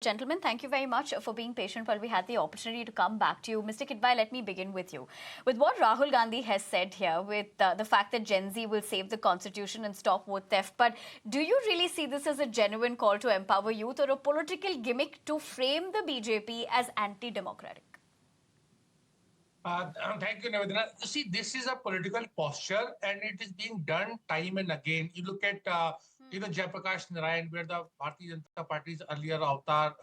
Gentlemen, thank you very much for being patient while we had the opportunity to come back to you. Mr. Kidwai, let me begin with you. With what Rahul Gandhi has said here, with the fact that Gen Z will save the constitution and stop vote theft, but do you really see this as a genuine call to empower youth or a political gimmick to frame the BJP as anti-democratic? Thank you, Nivedana. You see, this is a political posture, and it is being done time and again. You look at, Jayaprakash Narayan, where the Bharatiya Janata Party's earlier avatar,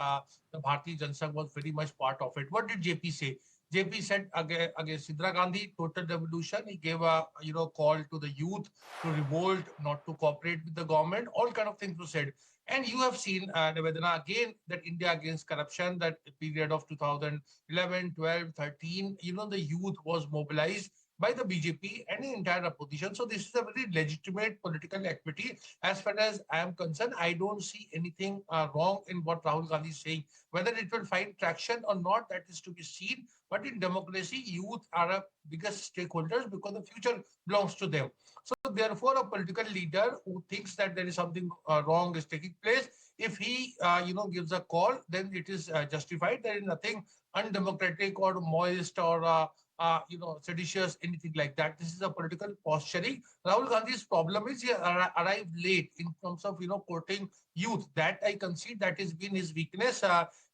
the Bharatiya Janata was very much part of it. What did JP say? JP said against Indira Gandhi, total revolution. He gave a call to the youth to revolt, not to cooperate with the government. All kind of things were said. And you have seen, Nivedana, again, that India against corruption, that period of 2011, 12, 13, the youth was mobilized by the BJP and the entire opposition. So this is a very legitimate political activity. As far as I am concerned, I don't see anything wrong in what Rahul Gandhi is saying. Whether it will find traction or not, that is to be seen. But in democracy, youth are a biggest stakeholders because the future belongs to them. So therefore, a political leader who thinks that there is something wrong is taking place, if he gives a call, then it is justified. There is nothing undemocratic or moist or seditious, anything like that. This is a political posturing. Rahul Gandhi's problem is he arrived late in terms of courting youth. That I concede that has been his weakness.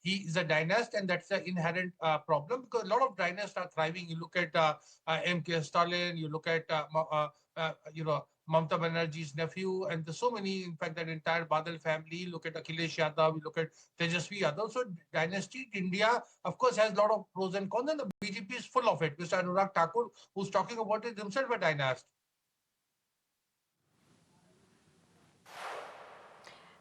He is a dynast, and that's an inherent problem because a lot of dynasts are thriving. You look at M.K. Stalin, you look at Mamata Banerjee's nephew, and there's so many, in fact, that entire Badal family. Look at Akhilesh Yadav, we look at Tejasvi Yadav. So dynasty India, of course, has a lot of pros and cons, and the BJP is full of it. Mr. Anurag Thakur, who's talking about it himself, a dynast.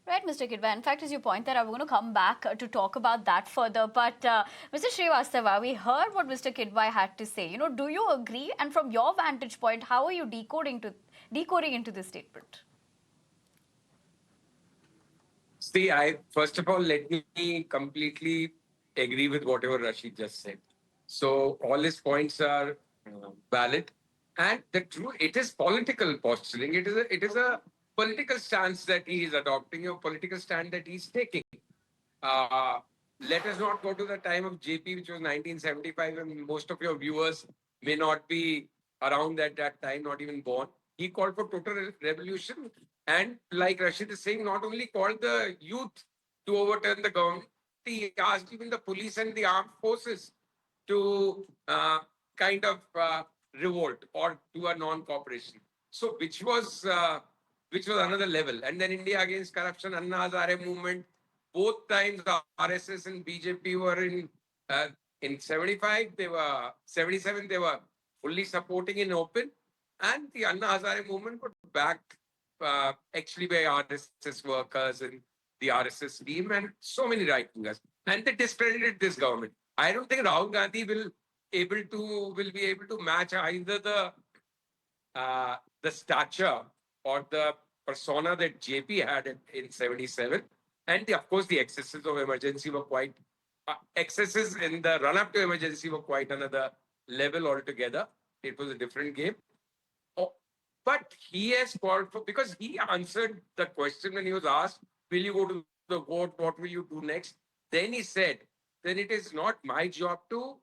Right, Mr. Kidwai. In fact, as you point that, I'm going to come back to talk about that further. But Mr. Srivastava, we heard what Mr. Kidwai had to say. Do you agree? And from your vantage point, how are you decoding into this statement? See, first of all, let me completely agree with whatever Rashid just said. So all his points are valid, and it is political posturing. It is a political stance that he is adopting, a political stand that he's taking. Let us not go to the time of JP, which was 1975, and most of your viewers may not be around at that time, not even born. He called for total revolution, and like Rashid is saying, not only called the youth to overturn the government, he asked even the police and the armed forces to kind of revolt or do a non-cooperation. So which was another level. And then India against corruption, Anna Hazare movement, both times RSS and BJP were in 75, they were 77, they were fully supporting in open, and the Anna Hazare movement got backed actually by RSS workers and the RSS team and so many right-wingers. And they discredited this government. I don't think Rahul Gandhi will be able to match either the stature or the persona that JP had in 77. And of course, the excesses of emergency were quite, excesses in the run-up to emergency were quite another level altogether. It was a different game. But he has called for, because he answered the question when he was asked, will you go to the vote? What will you do next? Then he said, then it is not my job to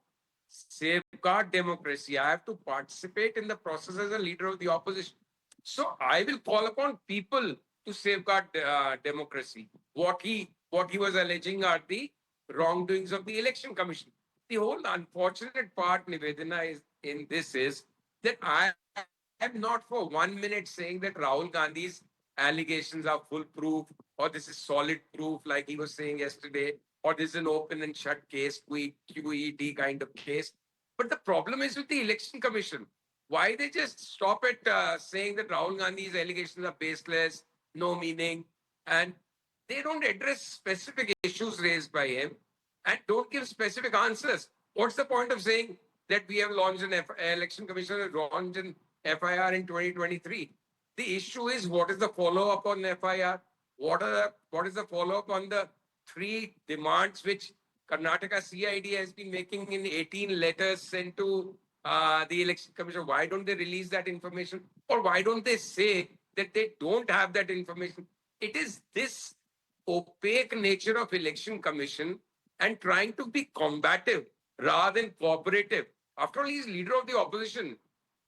safeguard democracy. I have to participate in the process as a leader of the opposition. So I will call upon people to safeguard democracy. What he was alleging are the wrongdoings of the Election Commission. The whole unfortunate part, Nivedana, is that I am not for 1 minute saying that Rahul Gandhi's allegations are foolproof or this is solid proof like he was saying yesterday, or this is an open and shut case, QED kind of case. But the problem is with the Election Commission. Why they just stop at saying that Rahul Gandhi's allegations are baseless, no meaning, and they don't address specific issues raised by him and don't give specific answers. What's the point of saying that we have launched an Election Commission has launched an FIR in 2023? The issue is, what is the follow-up on FIR? What is the follow-up on the 3 demands which Karnataka CID has been making in 18 letters sent to the Election Commission? Why don't they release that information? Or why don't they say that they don't have that information? It is this opaque nature of election commission and trying to be combative rather than cooperative. After all, he's leader of the opposition.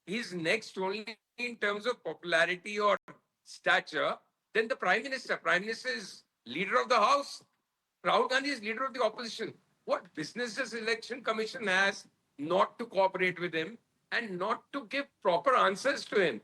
He's next only in terms of popularity or stature than the prime minister. Prime minister is leader of the house. Rahul Gandhi is leader of the opposition. What business does election commission has not to cooperate with him and not to give proper answers to him?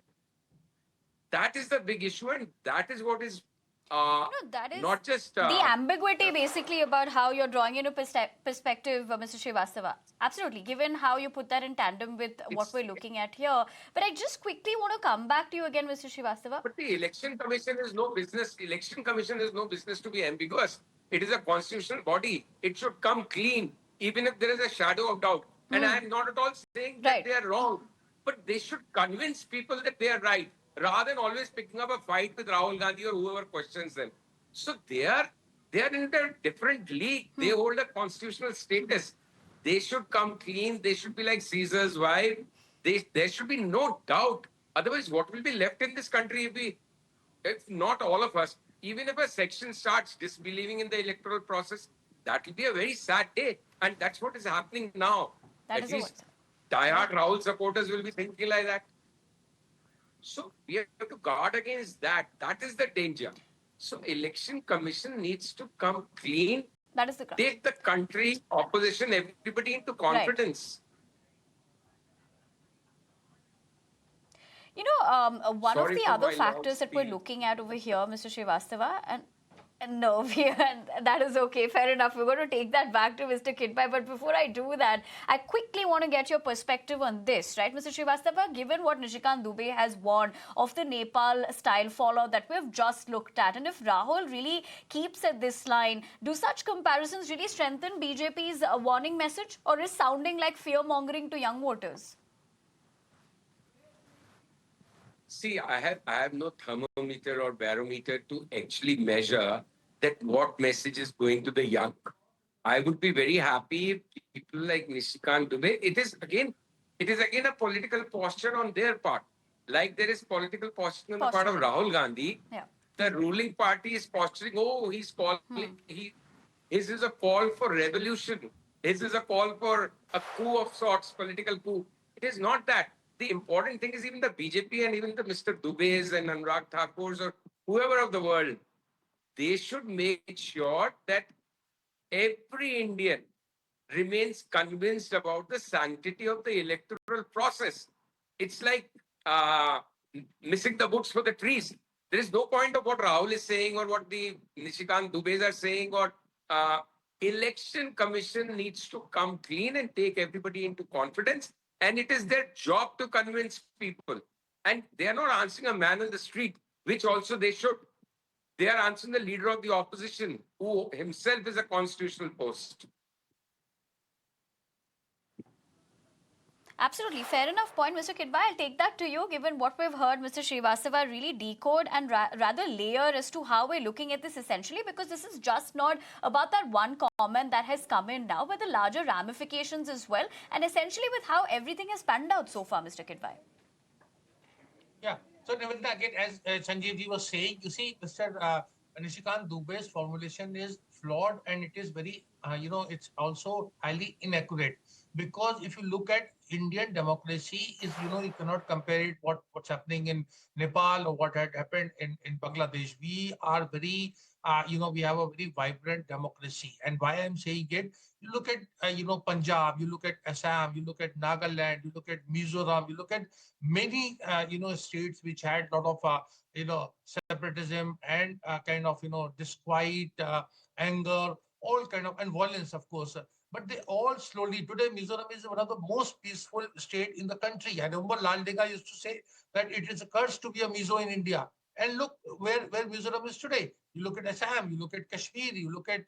That is the big issue, and that is what is That is not just the ambiguity basically about how you're drawing into perspective, Mr. Srivastava. Absolutely, given how you put that in tandem with what we're looking at here. But I just quickly want to come back to you again, Mr. Srivastava. But the election commission is no business. Election commission is no business to be ambiguous. It is a constitutional body. It should come clean, even if there is a shadow of doubt. And I am not at all saying that they are wrong, but they should convince people that they are right, rather than always picking up a fight with Rahul Gandhi or whoever questions them. So they are in a different league. They hold a constitutional status. They should come clean. They should be like Caesar's wife. There should be no doubt. Otherwise, what will be left in this country if not all of us, even if a section starts disbelieving in the electoral process, that will be a very sad day. And that's what is happening now. That At is least diehard Rahul supporters will be thinking like that. So we have to guard against that. That is the danger. So election commission needs to come clean. That is the crux. Take the country, opposition, everybody into confidence. You know, one of Sorry the for other my factors long that we're speech. looking at over here, Mr. Srivastava, and no, and that is okay, fair enough. We're going to take that back to Mr. Kidpai. But before I do that, I quickly want to get your perspective on this, right, Mr. Srivastava? Given what Nishikant Dubey has warned of the Nepal-style fallout that we've just looked at, and if Rahul really keeps at this line, do such comparisons really strengthen BJP's warning message, or is sounding like fear-mongering to young voters? See, I have no thermometer or barometer to actually measure that what message is going to the young. I would be very happy if people like Nishikant Dubey, it is again a political posture on their part. Like there is political posture on the part of Rahul Gandhi. Yeah. The ruling party is posturing, he's calling, his is a call for revolution. His is a call for a coup of sorts, political coup. It is not that. The important thing is even the BJP and even the Mr. Dube's and Anurag Thakur's or whoever of the world, they should make sure that every Indian remains convinced about the sanctity of the electoral process. It's like missing the books for the trees. There is no point of what Rahul is saying or what the Nishikant Dubes are saying or election commission needs to come clean and take everybody into confidence. And it is their job to convince people. And they are not answering a man on the street, which also they should. They are answering the leader of the opposition, who himself is a constitutional post. Absolutely. Fair enough point, Mr. Kidbai. I'll take that to you, given what we've heard Mr. Srivastava really decode and rather layer as to how we're looking at this essentially, because this is just not about that one comment that has come in now, but the larger ramifications as well, and essentially with how everything has panned out so far, Mr. Kidbai. Yeah. So, Nivedita, again, as Sanjeev ji was saying, you see, Mr. Nishikant Dubey's formulation is flawed and it is very, it's also highly inaccurate. Because if you look at Indian democracy, you cannot compare it what's happening in Nepal or what had happened in Bangladesh. We are very, we have a very vibrant democracy. And why I'm saying it, you look at, Punjab, you look at Assam, you look at Nagaland, you look at Mizoram, you look at many, states which had a lot of, separatism and kind of, disquiet, anger, all kind of, and violence, of course. But they all slowly, today Mizoram is one of the most peaceful state in the country. I remember Lal Denga used to say that it is a curse to be a Mizo in India. And look where Mizoram is today. You look at Assam, you look at Kashmir, you look at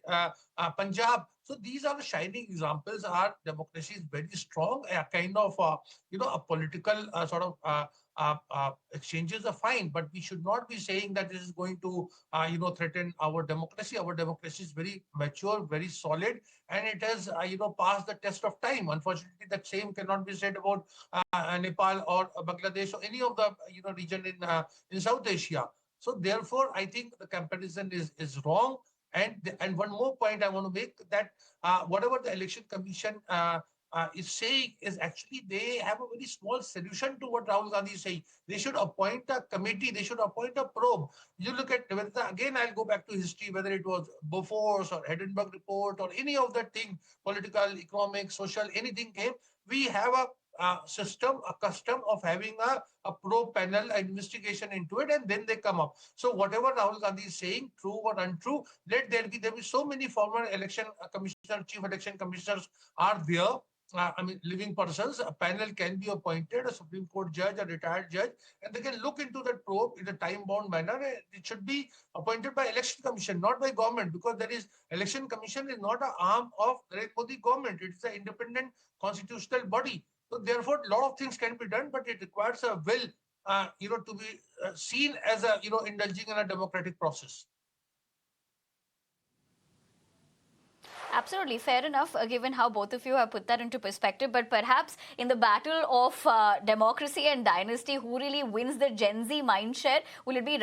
Punjab. So these are the shining examples. Our democracy is very strong. A kind of, a political sort of exchanges are fine, but we should not be saying that this is going to, threaten our democracy. Our democracy is very mature, very solid, and it has, passed the test of time. Unfortunately, that same cannot be said about Nepal or Bangladesh or any of the, region in South Asia. So therefore, I think the comparison is wrong. And one more point I want to make, that whatever the election commission is saying is actually they have a very small solution to what Rahul Gandhi is saying. They should appoint a committee. They should appoint a probe. You look at whether, again, I'll go back to history, whether it was Bofors or Edinburgh Report or any of that thing, political, economic, social, anything came. We have a system, a custom of having a probe panel, an investigation into it, and then they come up. So whatever Rahul Gandhi is saying, true or untrue, there be so many former election commissioners, chief election commissioners are there. I mean, living persons. A panel can be appointed, a Supreme Court judge, a retired judge, and they can look into that probe in a time-bound manner. It should be appointed by election commission, not by government, because there is election commission is not an arm of the government. It's an independent constitutional body. So therefore, a lot of things can be done, but it requires a will, to be seen as a, indulging in a democratic process. Absolutely, fair enough, given how both of you have put that into perspective. But perhaps in the battle of democracy and dynasty, who really wins the Gen Z mindshare? Will it be